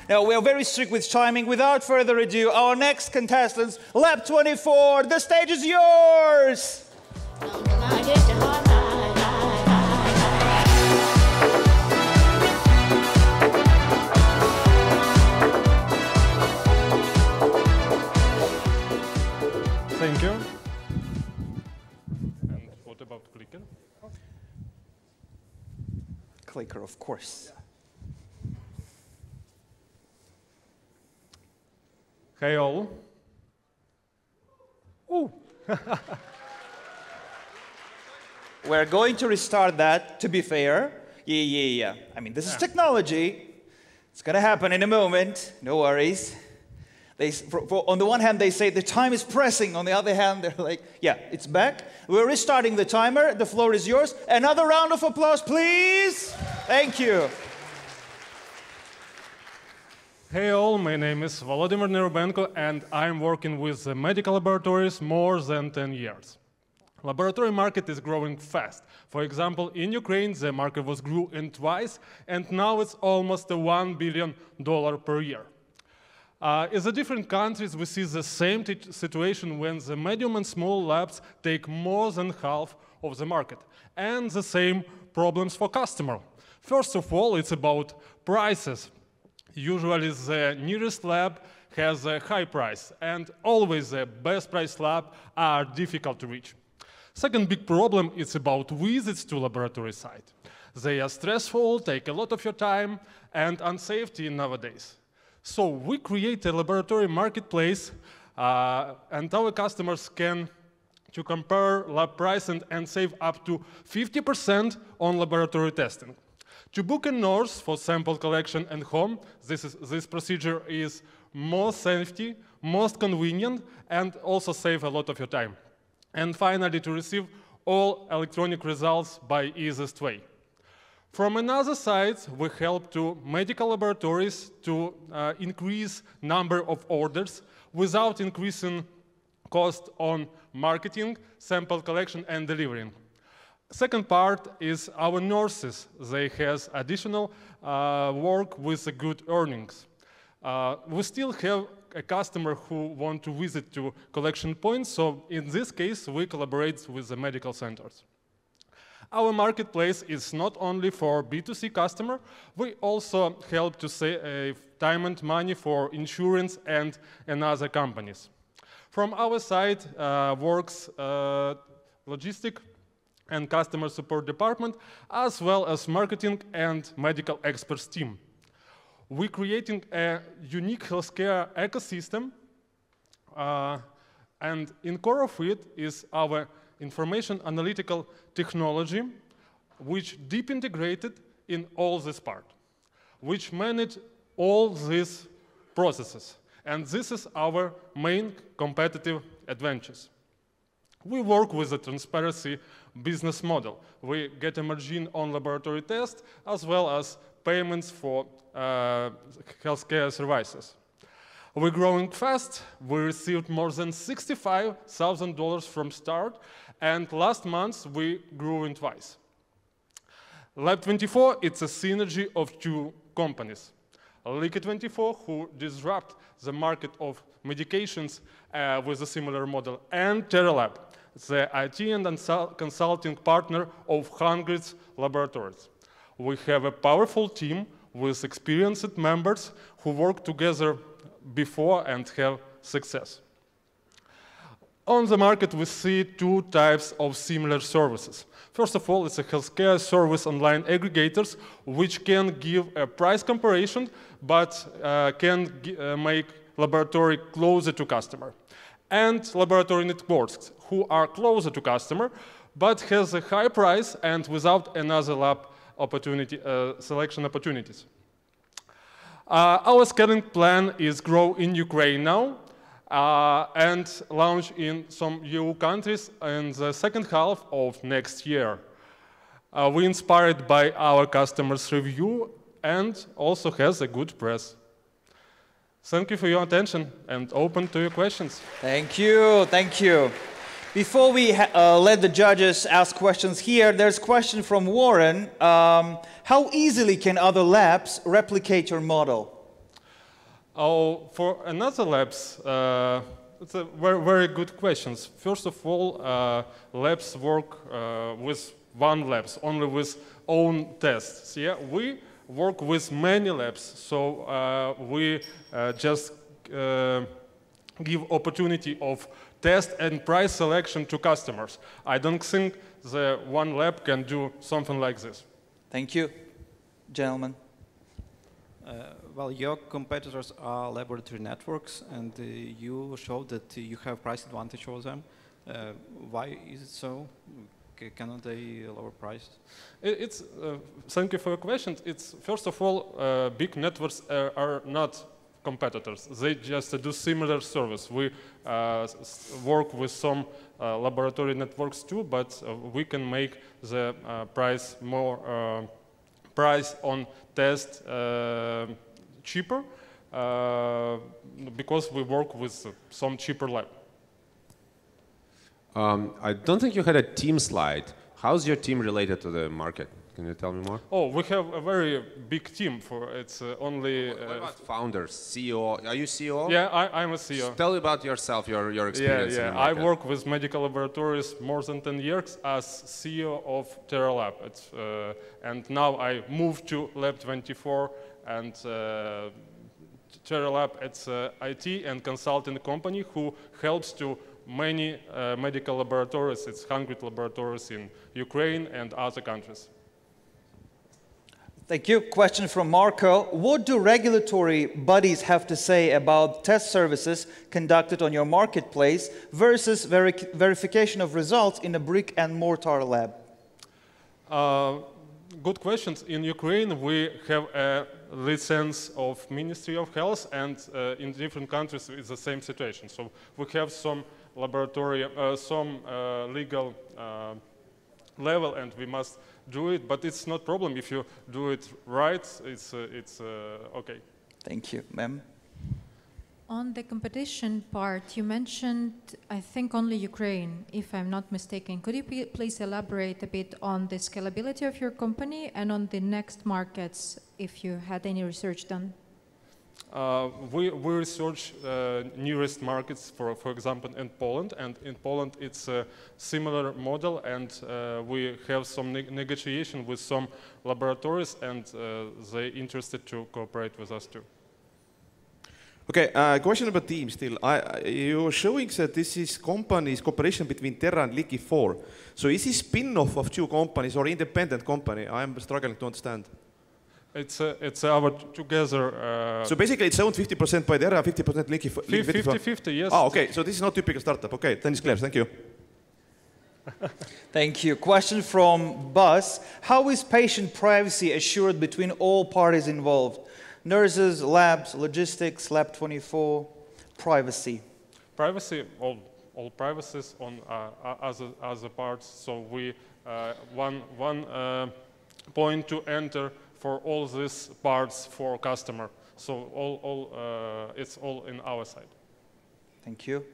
Now, we are very strict with timing. Without further ado, our next contestants, Lab24, the stage is yours! Thank you. And what about clicker? Clicker, of course. Hey all. Ooh. We're going to restart that, to be fair. Yeah. I mean, this is technology. It's going to happen in a moment. No worries. On the one hand, they say the time is pressing. On the other hand, they're like, yeah, it's back. We're restarting the timer. The floor is yours. Another round of applause, please. Thank you. Hey all, my name is Volodymyr Nerubenko, and I'm working with medical laboratories more than 10 years. Laboratory market is growing fast. For example, in Ukraine, the market was grew in twice, and now it's almost $1 billion per year. In the different countries, we see the same situation when the medium and small labs take more than half of the market, and the same problems for customer. First of all, it's about prices. Usually, the nearest lab has a high price, and always the best price lab are difficult to reach. Second big problem is about visits to laboratory site. They are stressful, take a lot of your time, and unsafety nowadays. So we create a laboratory marketplace, and our customers can to compare lab price and save up to 50% on laboratory testing. To book a nurse for sample collection and home, this procedure is more safety, most convenient, and also save a lot of your time. And finally, to receive all electronic results by easiest way. From another side, we help to medical laboratories to increase number of orders without increasing cost on marketing, sample collection, and delivering. Second part is our nurses. They have additional work with good earnings. We still have a customer who want to visit to collection points, so in this case, we collaborate with the medical centers. Our marketplace is not only for B2C customer, we also help to save time and money for insurance and other companies. From our side works logistic and customer support department, as well as marketing and medical experts team. We're creating a unique healthcare ecosystem, and in core of it is our information analytical technology, which deep integrated in all this part, which manage all these processes. And this is our main competitive advantage. We work with a transparency business model. We get a margin on laboratory tests as well as payments for healthcare services. We're growing fast. We received more than $65,000 from start, and last month we grew in twice. Lab24, it's a synergy of two companies. Lab24, who disrupt the market of medications with a similar model, and TerraLab, the IT and consulting partner of hundreds of laboratories. We have a powerful team with experienced members who work together before and have success. On the market, we see two types of similar services. First of all, it's a healthcare service online aggregators, which can give a price comparison, but can make laboratory closer to customer. And laboratory networks, who are closer to customer, but has a high price and without another lab opportunity, selection opportunities. Our scaling plan is grow in Ukraine now and launch in some EU countries in the second half of next year. We're inspired by our customers' review and also has a good press. Thank you for your attention and open to your questions. Thank you, thank you. Before we let the judges ask questions here, there's a question from Warren. How easily can other labs replicate your model? Oh, for another labs, it's a very good questions. First of all, labs work with one labs, only with own tests. Yeah, we work with many labs, so we just give opportunity of test and price selection to customers. I don't think the one lab can do something like this. Thank you, gentlemen. Well, your competitors are laboratory networks, and you showed that you have price advantage over them. Why is it so? Cannot they lower price? Thank you for your question. It's first of all, big networks are not competitors. They just do similar service. We work with some laboratory networks too, but we can make the price more price on test cheaper because we work with some cheaper lab. I don't think you had a team slide. How's your team related to the market? Can you tell me more? Oh, we have a very big team. It's only. What about founders, CEO? Are you CEO? Yeah, I'm a CEO. Tell me about yourself, your experience. Yeah. In the market. I work with medical laboratories more than 10 years as CEO of TerraLab. And now I moved to Lab24, and TerraLab, it's an IT and consulting company who helps to many medical laboratories. It's 100 laboratories in Ukraine and other countries. Thank you. Question from Marco. What do regulatory bodies have to say about test services conducted on your marketplace versus verification of results in a brick and mortar lab? Good questions. In Ukraine, we have a license of Ministry of Health, and in different countries it's the same situation. So we have some laboratory, some legal level, and we must do it, but it's not problem if you do it right. It's okay. Thank you, ma'am. On the competition part, you mentioned, I think, only Ukraine, if I'm not mistaken. Could you please elaborate a bit on the scalability of your company and on the next markets, if you had any research done? We research nearest markets, for example, in Poland, and in Poland it's a similar model, and we have some negotiation with some laboratories, and they're interested to cooperate with us too. Okay, question about team still. You're showing that this is cooperation between Terra and Lab24. So is this spin-off of two companies or independent company? I'm struggling to understand. It's our together. So basically it's owned 50% by Terra, 50% Lab24. 50-50, yes. Oh, okay. So this is not typical startup. Okay, then it's clear. Thank you. Thank you. Question from Buzz. How is patient privacy assured between all parties involved? Nurses, labs, logistics, Lab24, privacy. Privacy, all privacies on other parts. So we one point to enter for all these parts for customer. So it's all in our side. Thank you.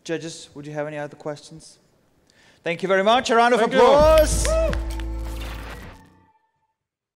Judges, would you have any other questions? Thank you very much. A round of Thank applause. You.